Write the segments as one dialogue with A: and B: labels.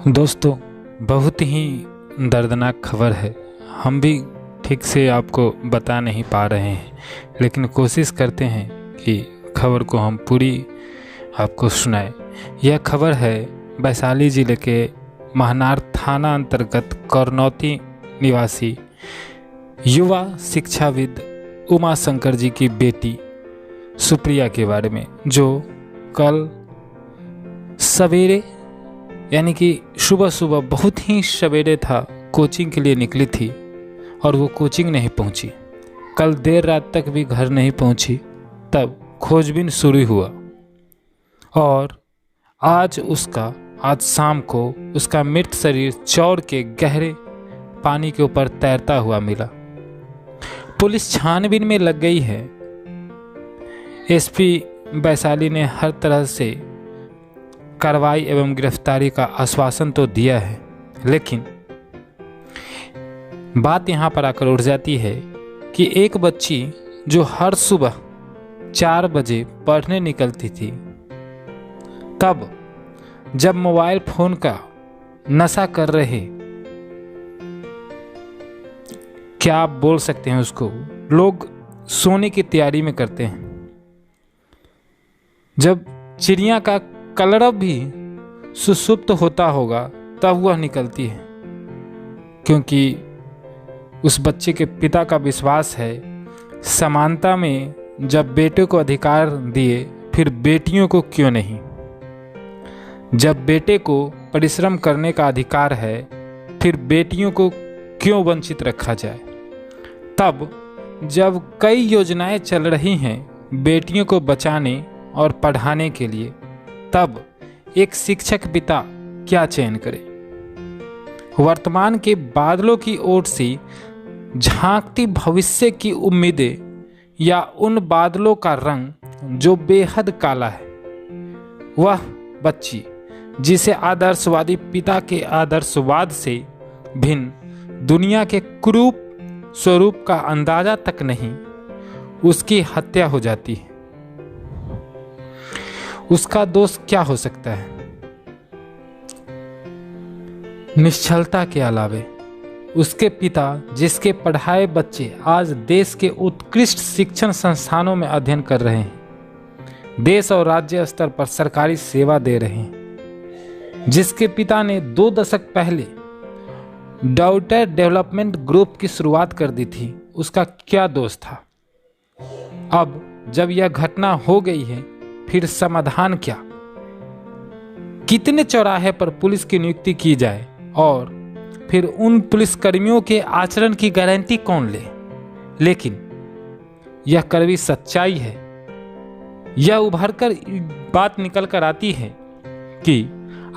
A: दोस्तों, बहुत ही दर्दनाक खबर है। हम भी ठीक से आपको बता नहीं पा रहे हैं, लेकिन कोशिश करते हैं कि खबर को हम पूरी आपको सुनाएं। यह खबर है वैशाली जिले के महनार थाना अंतर्गत करनौती निवासी युवा शिक्षाविद उमा शंकर जी की बेटी सुप्रिया के बारे में, जो कल सवेरे यानी कि सुबह सुबह बहुत ही सवेरे था, कोचिंग के लिए निकली थी और वो कोचिंग नहीं पहुंची। कल देर रात तक भी घर नहीं पहुंची। तब खोजबीन शुरू हुआ और आज शाम को उसका मृत शरीर चौर के गहरे पानी के ऊपर तैरता हुआ मिला। पुलिस छानबीन में लग गई है। एसपी वैशाली ने हर तरह से कार्रवाई एवं गिरफ्तारी का आश्वासन तो दिया है, लेकिन बात यहाँ पर आकर उठ जाती है कि एक बच्ची जो हर सुबह 4 बजे पढ़ने निकलती थी, तब जब मोबाइल फोन का नशा कर रहे, क्या आप बोल सकते हैं उसको, लोग सोने की तैयारी में करते हैं। जब चिड़िया का कलरव भी सुसुप्त होता होगा तब वह निकलती है, क्योंकि उस बच्चे के पिता का विश्वास है समानता में जब बेटे को अधिकार दिए, फिर बेटियों को क्यों नहीं। जब बेटे को परिश्रम करने का अधिकार है, फिर बेटियों को क्यों वंचित रखा जाए। तब जब कई योजनाएं चल रही हैं बेटियों को बचाने और पढ़ाने के लिए, तब एक शिक्षक पिता क्या चयन करे। वर्तमान के बादलों की ओर से झांकती भविष्य की उम्मीदें या उन बादलों का रंग जो बेहद काला है, वह बच्ची जिसे आदर्शवादी पिता के आदर्शवाद से भिन्न दुनिया के क्रूप स्वरूप का अंदाजा तक नहीं, उसकी हत्या हो जाती है। उसका दोष क्या हो सकता है? निश्चलता के अलावे उसके पिता, जिसके पढ़ाए बच्चे आज देश के उत्कृष्ट शिक्षण संस्थानों में अध्ययन कर रहे हैं, देश और राज्य स्तर पर सरकारी सेवा दे रहे हैं, जिसके पिता ने 2 दशक पहले डॉटर डेवलपमेंट ग्रुप की शुरुआत कर दी थी, उसका क्या दोष था? अब जब यह घटना हो गई है, फिर समाधान क्या? कितने चौराहे पर पुलिस की नियुक्ति की जाए और फिर उन पुलिसकर्मियों के आचरण की गारंटी कौन ले? लेकिन यह कड़वी सच्चाई है। यह उभरकर बात निकल कर आती है कि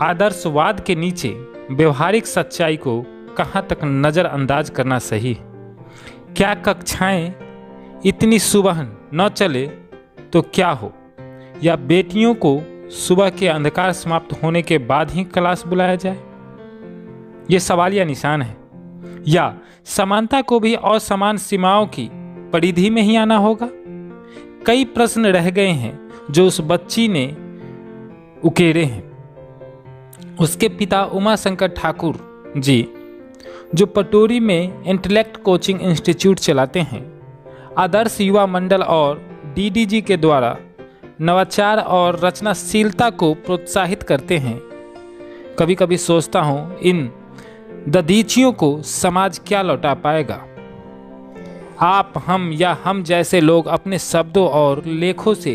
A: आदर्शवाद के नीचे व्यवहारिक सच्चाई को कहाँ तक नज़रअंदाज करना सही है। क्या कक्षाएं इतनी सुबह न चले तो क्या हो, या बेटियों को सुबह के अंधकार समाप्त होने के बाद ही क्लास बुलाया जाए? ये सवालिया निशान है। या समानता को भी असमान सीमाओं की परिधि में ही आना होगा? कई प्रश्न रह गए हैं जो उस बच्ची ने उकेरे हैं। उसके पिता उमा शंकर ठाकुर जी, जो पटोरी में इंटेलेक्ट कोचिंग इंस्टीट्यूट चलाते हैं, आदर्श युवा मंडल और डीडीजी के द्वारा नवाचार और रचनाशीलता को प्रोत्साहित करते हैं। कभी कभी सोचता हूँ इन दधीचियों को समाज क्या लौटा पाएगा। आप, हम या हम जैसे लोग अपने शब्दों और लेखों से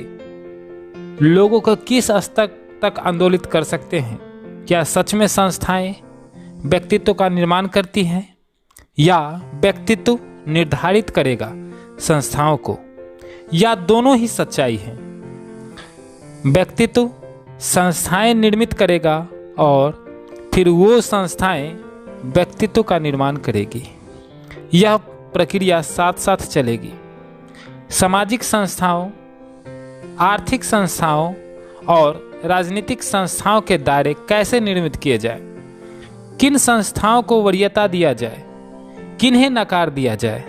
A: लोगों को किस स्तर तक आंदोलित कर सकते हैं? क्या सच में संस्थाएं व्यक्तित्व का निर्माण करती हैं, या व्यक्तित्व निर्धारित करेगा संस्थाओं को, या दोनों ही सच्चाई है? व्यक्तित्व संस्थाएं निर्मित करेगा और फिर वो संस्थाएं व्यक्तित्व का निर्माण करेगी। यह प्रक्रिया साथ साथ चलेगी। सामाजिक संस्थाओं, आर्थिक संस्थाओं और राजनीतिक संस्थाओं के दायरे कैसे निर्मित किए जाए, किन संस्थाओं को वरीयता दिया जाए, किन्हें नकार दिया जाए।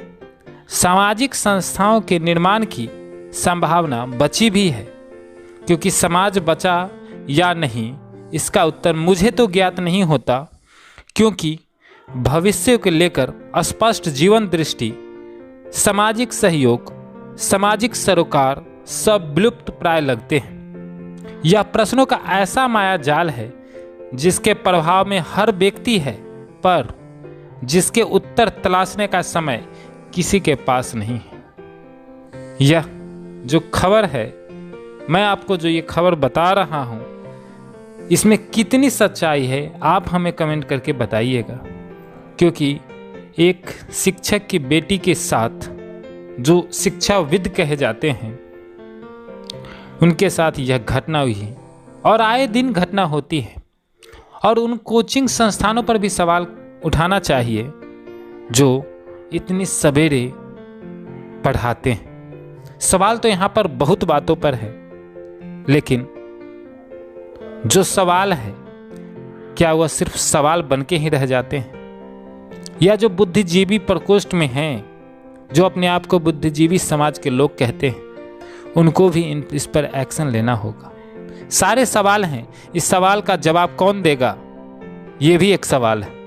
A: सामाजिक संस्थाओं के निर्माण की संभावना बची भी है, क्योंकि समाज बचा या नहीं इसका उत्तर मुझे तो ज्ञात नहीं होता, क्योंकि भविष्य को लेकर स्पष्ट जीवन दृष्टि, सामाजिक सहयोग, सामाजिक सरोकार सब विलुप्त प्राय लगते हैं। यह प्रश्नों का ऐसा माया जाल है जिसके प्रभाव में हर व्यक्ति है, पर जिसके उत्तर तलाशने का समय किसी के पास नहीं है। यह जो खबर है, मैं आपको जो ये खबर बता रहा हूँ, इसमें कितनी सच्चाई है आप हमें कमेंट करके बताइएगा, क्योंकि एक शिक्षक की बेटी के साथ जो शिक्षाविद कहे जाते हैं उनके साथ यह घटना हुई है और आए दिन घटना होती है। और उन कोचिंग संस्थानों पर भी सवाल उठाना चाहिए जो इतनी सवेरे पढ़ाते हैं। सवाल तो यहाँ पर बहुत बातों पर है, लेकिन जो सवाल है क्या वह सिर्फ सवाल बन के ही रह जाते हैं, या जो बुद्धिजीवी प्रकोष्ठ में हैं, जो अपने आप को बुद्धिजीवी समाज के लोग कहते हैं, उनको भी इस पर एक्शन लेना होगा। सारे सवाल हैं, इस सवाल का जवाब कौन देगा, ये भी एक सवाल है।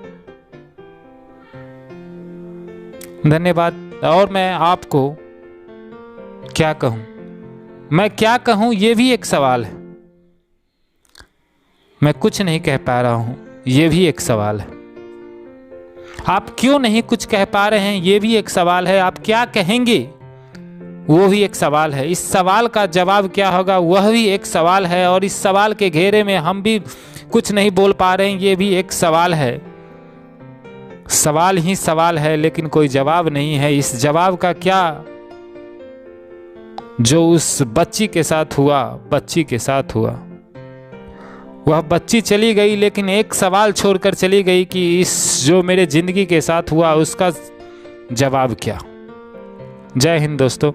A: धन्यवाद। और मैं आपको क्या कहूं, मैं क्या कहूं, ये भी एक सवाल है। मैं कुछ नहीं कह पा रहा हूं, ये भी एक सवाल है। आप क्यों नहीं कुछ कह पा रहे हैं, ये भी एक सवाल है। आप क्या कहेंगे, वो भी एक सवाल है। इस सवाल का जवाब क्या होगा, वह भी एक सवाल है। और इस सवाल के घेरे में हम भी कुछ नहीं बोल पा रहे हैं, ये भी एक सवाल है। सवाल ही सवाल है, लेकिन कोई जवाब नहीं है। इस जवाब का क्या, जो उस बच्ची के साथ हुआ, बच्ची के साथ हुआ, वह बच्ची चली गई, लेकिन एक सवाल छोड़कर चली गई कि इस जो मेरे जिंदगी के साथ हुआ उसका जवाब क्या। जय हिंद दोस्तों।